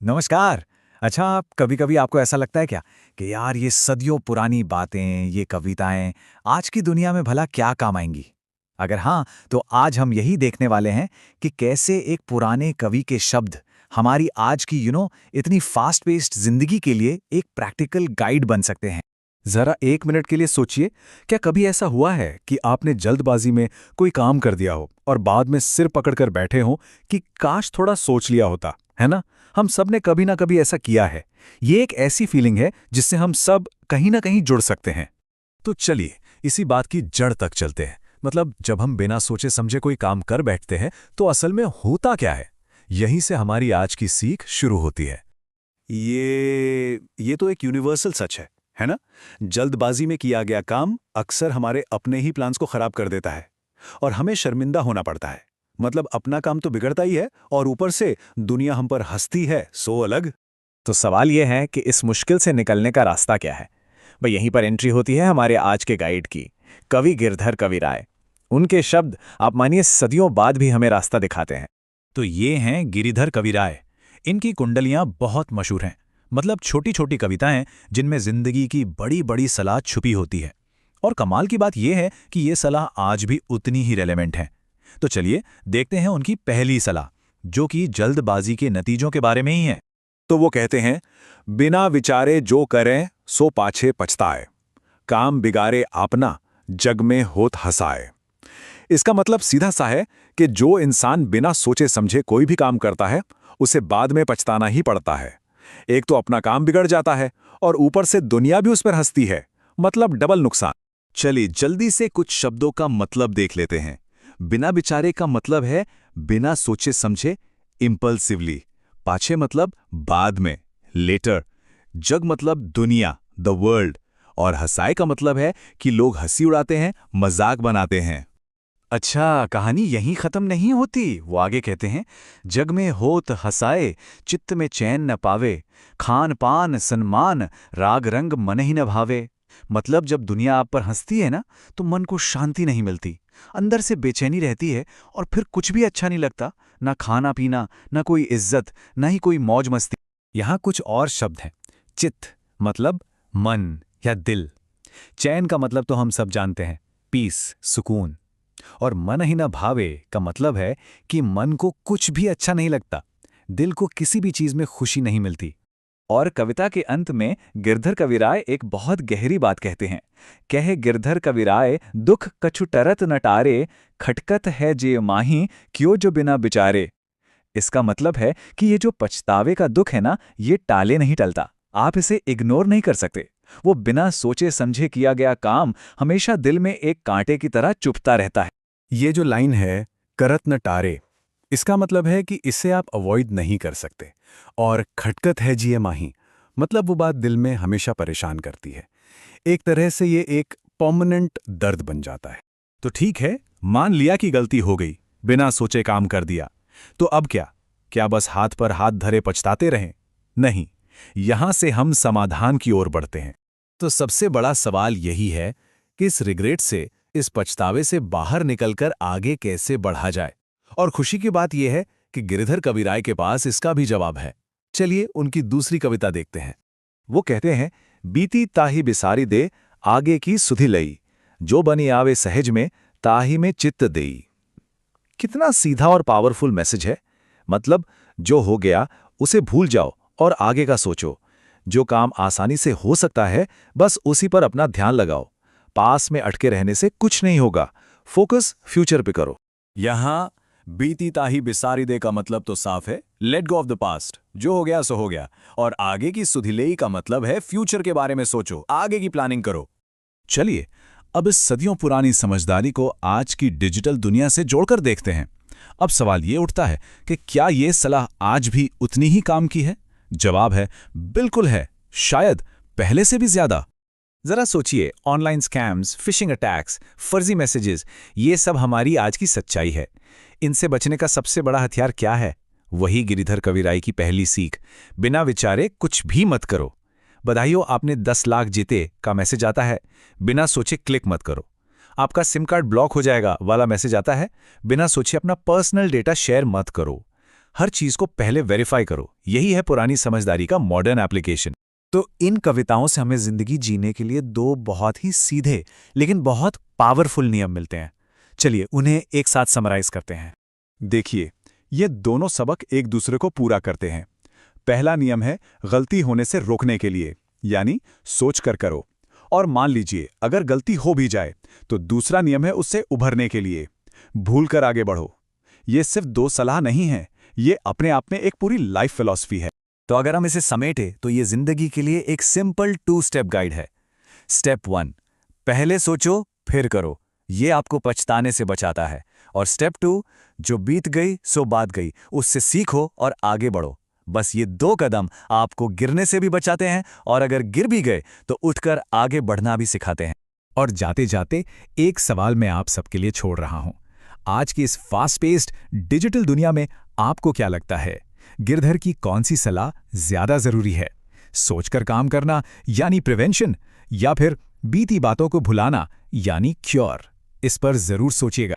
नमस्कार। अच्छा, आप कभी-कभी आपको ऐसा लगता है क्या कि यार ये सदियों पुरानी बातें, ये कविताएं आज की दुनिया में भला क्या काम आएंगी? अगर हाँ, तो आज हम यही देखने वाले हैं कि कैसे एक पुराने कवि के शब्द हमारी आज की इतनी फास्ट पेस्ड जिंदगी के लिए एक प्रैक्टिकल गाइड बन सकते हैं। जरा एक मिनट के लिए सोचिए। क्या कभी ऐसा हुआ है कि आपने जल्दबाजी में कोई काम कर दिया हो और बाद में सिर पकड़कर बैठे हो कि काश थोड़ा सोच लिया होता, है ना? हम सब ने कभी ना कभी ऐसा किया है। ये एक ऐसी फीलिंग है जिससे हम सब कहीं ना कहीं जुड़ सकते हैं। तो चलिए इसी बात की जड़ तक चलते हैं। मतलब जब हम बिना सोचे समझे कोई काम कर बैठते हैं तो असल में होता क्या है? यहीं से हमारी आज की सीख शुरू होती है। ये तो एक यूनिवर्सल सच है ना? जल्दबाजी में किया गया काम अक्सर हमारे अपने ही प्लान्स को खराब कर देता है और हमें शर्मिंदा होना पड़ता है। मतलब अपना काम तो बिगड़ता ही है और ऊपर से दुनिया हम पर हंसती है, सो अलग। तो सवाल ये है कि इस मुश्किल से निकलने का रास्ता क्या है? भाई यहीं पर एंट्री होती है हमारे आज के गाइड की, कवि गिरधर कविराय। उनके शब्द आप मानिए सदियों बाद भी हमें रास्ता दिखाते हैं। तो ये हैं गिरिधर कविराय। इनकी कुंडलियां बहुत मशहूर हैं। मतलब छोटी छोटी कविताएं जिनमें जिंदगी की बड़ी बड़ी सलाह छुपी होती है। और कमाल की बात यह है कि ये सलाह आज भी उतनी ही रेलेवेंट है। तो चलिए देखते हैं उनकी पहली सलाह, जो कि जल्दबाजी के नतीजों के बारे में ही है। तो वो कहते हैं, बिना विचारे जो करें सो पाछे पछताए, काम बिगाड़े आपना, जग में होत हंसाए। इसका मतलब सीधा सा है कि जो इंसान बिना सोचे समझे कोई भी काम करता है उसे बाद में पछताना ही पड़ता है। एक तो अपना काम बिगड़ जाता है और ऊपर से दुनिया भी उस पर हंसती है। मतलब डबल नुकसान। चलिए जल्दी से कुछ शब्दों का मतलब देख लेते हैं। बिना विचारे का मतलब है बिना सोचे समझे, इम्पल्सिवली। पाछे मतलब बाद में, लेटर। जग मतलब दुनिया, द वर्ल्ड। और हंसाए का मतलब है कि लोग हंसी उड़ाते हैं, मजाक बनाते हैं। अच्छा, कहानी यहीं खत्म नहीं होती। वो आगे कहते हैं, जग में होत हंसाए, चित्त में चैन न पावे, खान पान सन्मान, राग रंग मन ही न भावे। मतलब जब दुनिया आप पर हंसती है ना, तो मन को शांति नहीं मिलती, अंदर से बेचैनी रहती है और फिर कुछ भी अच्छा नहीं लगता। ना खाना पीना, ना कोई इज्जत, ना ही कोई मौज मस्ती। यहाँ कुछ और शब्द हैं। चित्त मतलब मन या दिल। चैन का मतलब तो हम सब जानते हैं, पीस, सुकून। और मन ही न भावे का मतलब है कि मन को कुछ भी अच्छा नहीं लगता, दिल को किसी भी चीज में खुशी नहीं मिलती। और कविता के अंत में गिरधर कविराय एक बहुत गहरी बात कहते हैं। कहे गिरधर कविराय, दुख कछु टरत न टारे, खटकत है जे माही, क्यों जो बिना बिचारे। इसका मतलब है कि ये जो पछतावे का दुख है ना, ये टाले नहीं टलता, आप इसे इग्नोर नहीं कर सकते। वो बिना सोचे समझे किया गया काम हमेशा दिल में एक कांटे की तरह चुभता रहता है। ये जो लाइन है, करत न टारे, इसका मतलब है कि इसे आप अवॉइड नहीं कर सकते। और खटकत है जिए माही, मतलब वो बात दिल में हमेशा परेशान करती है। एक तरह से ये एक परमानेंट दर्द बन जाता है। तो ठीक है, मान लिया कि गलती हो गई, बिना सोचे काम कर दिया। तो अब क्या? क्या बस हाथ पर हाथ धरे पछताते रहें? नहीं, यहां से हम समाधान की ओर बढ़ते हैं। तो सबसे बड़ा सवाल यही है कि इस रिग्रेट से, इस पछतावे से बाहर निकलकर आगे कैसे बढ़ा जाए। और खुशी की बात यह है कि गिरधर कविराय के पास इसका भी जवाब है। चलिए उनकी दूसरी कविता देखते हैं। वो कहते हैं, बीती ताही बिसारी दे, आगे की सुधि लई, जो बनी आवे सहज में, ताही में चित्त देई। कितना सीधा और पावरफुल मैसेज है। मतलब जो हो गया उसे भूल जाओ और आगे का सोचो। जो काम आसानी से हो सकता है, बस उसी पर अपना ध्यान लगाओ। पास में अटके रहने से कुछ नहीं होगा, फोकस फ्यूचर पे करो। यहां बीती ताही बिसारी दे का मतलब तो साफ है, let go of the past, जो हो गया सो हो गया। और आगे की सुधिलेई का मतलब है फ्यूचर के बारे में सोचो, आगे की प्लानिंग करो। चलिए अब इस सदियों पुरानी समझदारी को आज की डिजिटल दुनिया से जोड़कर देखते हैं। अब सवाल ये उठता है कि क्या ये सलाह आज भी उतनी ही काम की है? जवाब है बिल्कुल है, शायद पहले से भी ज्यादा। जरा सोचिए, ऑनलाइन स्कैम्स, फिशिंग अटैक्स, फर्जी मैसेजेस, ये सब हमारी आज की सच्चाई है। इनसे बचने का सबसे बड़ा हथियार क्या है? वही गिरिधर कविराय की पहली सीख, बिना विचारे कुछ भी मत करो। बधाइयों, आपने 10 लाख जीते का मैसेज आता है, बिना सोचे क्लिक मत करो। आपका सिम कार्ड ब्लॉक हो जाएगा वाला मैसेज आता है, बिना सोचे अपना पर्सनल डेटा शेयर मत करो। हर चीज को पहले वेरीफाई करो। यही है पुरानी समझदारी का मॉडर्न एप्लीकेशन। तो इन कविताओं से हमें जिंदगी जीने के लिए दो बहुत ही सीधे लेकिन बहुत पावरफुल नियम मिलते हैं। चलिए उन्हें एक साथ समराइज करते हैं। देखिए, ये दोनों सबक एक दूसरे को पूरा करते हैं। पहला नियम है गलती होने से रोकने के लिए, यानी सोच कर करो। और मान लीजिए अगर गलती हो भी जाए तो दूसरा नियम है उससे उभरने के लिए, भूल कर आगे बढ़ो। ये सिर्फ दो सलाह नहीं है, ये अपने आप में एक पूरी लाइफ फिलॉसफी है। तो अगर हम इसे समेटे तो ये जिंदगी के लिए एक सिंपल 2 स्टेप गाइड है। स्टेप 1, पहले सोचो फिर करो, ये आपको पछताने से बचाता है। और स्टेप 2, जो बीत गई सो बात गई, उससे सीखो और आगे बढ़ो। बस ये 2 कदम आपको गिरने से भी बचाते हैं और अगर गिर भी गए तो उठकर आगे बढ़ना भी सिखाते हैं। और जाते जाते एक सवाल मैं आप सबके लिए छोड़ रहा हूं। आज की इस फास्ट पेस्ड डिजिटल दुनिया में आपको क्या लगता है, गिरधर की कौन सी सलाह ज्यादा जरूरी है? सोचकर काम करना यानी प्रिवेंशन, या फिर बीती बातों को भुलाना यानी क्योर? इस पर जरूर सोचिएगा।